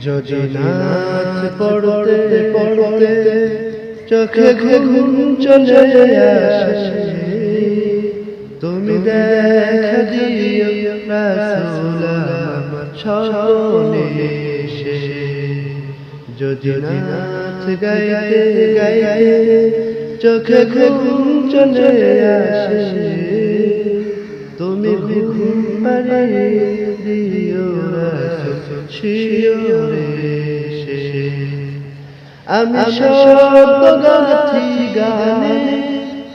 যদি নাচ পড়তে পড়তে চোখে ঘুম চলে আসে, তুমি দেখা দিও রাসূল আমার স্বপ্নে এসে। যদি নাচ গাইতে গাইতে চোখে ঘুম চলে আসে, তুমি ঘুম পাড়িয়ে দিও রাসূল শিয়রে এসে। আমি শব্দ গাথি গানে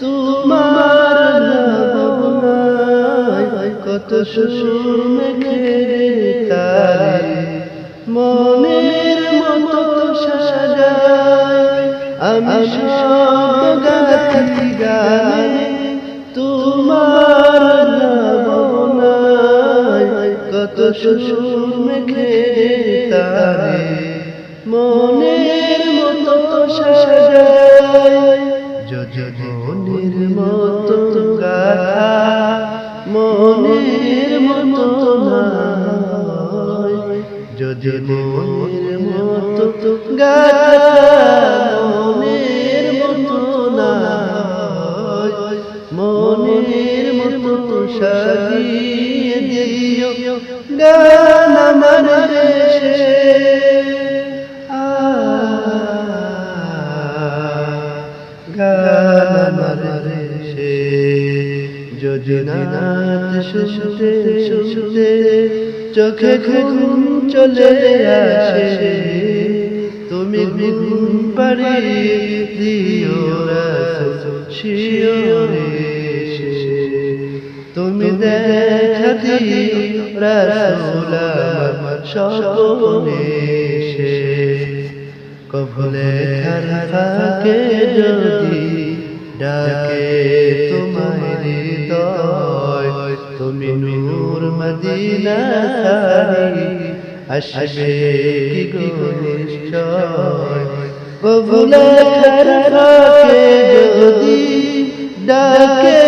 তোমার ভাবনায়, কত সুর মেখে তারে মনের মতো সাজায়। আমি শব্দ গাথি গানে তোমার ভাবনায়, কত সুর মেখে তারে মনের মতো সাজায়। যদি মনের মতো গাথা মনের মতো নয়, যদি মনের মতো গাথা মনের মতো নয়, মনের মতো সাজিয়ে দিও গান আমার দেশে। গান আমার দেশে। যদি নাচ শুনতে শুনতে চোখে ঘুম চলে আসে, তুমি ঘুম পাড়িয়ে দিও রাসূল শিয়রে এসে। তুমি দেখা দিও রাসূল আমার স্বপ্নে এসে। কবলে ফাঁকে যদি ডাকে তোমায় হৃদয়, তুমি নূর মদিনা ছাড়ি আসবে কি গো নিশ্চয়। কবলে ফাঁকে যদি ডাকে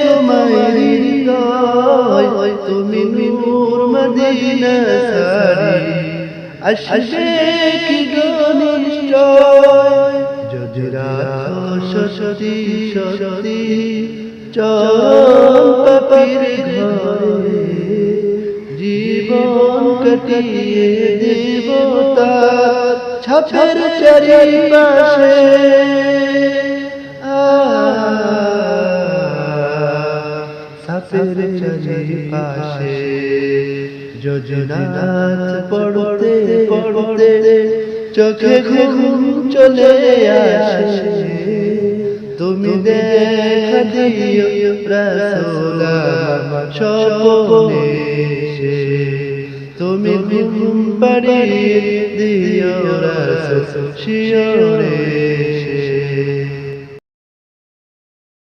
তোমায় হৃদয়, তুমি নূর মদিনা ছাড়ি আসবে কি গো নিশ্চয়। যদি রাখো সতী সতী চরণ পাপীর ঘরে, জীবন কাটিয়ে দেব তার ছাপের চারিপাশে। ছাপের চারিপাশে। যদি নাচ পড়তে পড়তে চোখে ঘুম চলে আসে, তুমি দেখা দিও রাসূল আমার স্বপ্নে এসে। তুমি ঘুম পাড়িয়ে দিও রাসূল শিয়রে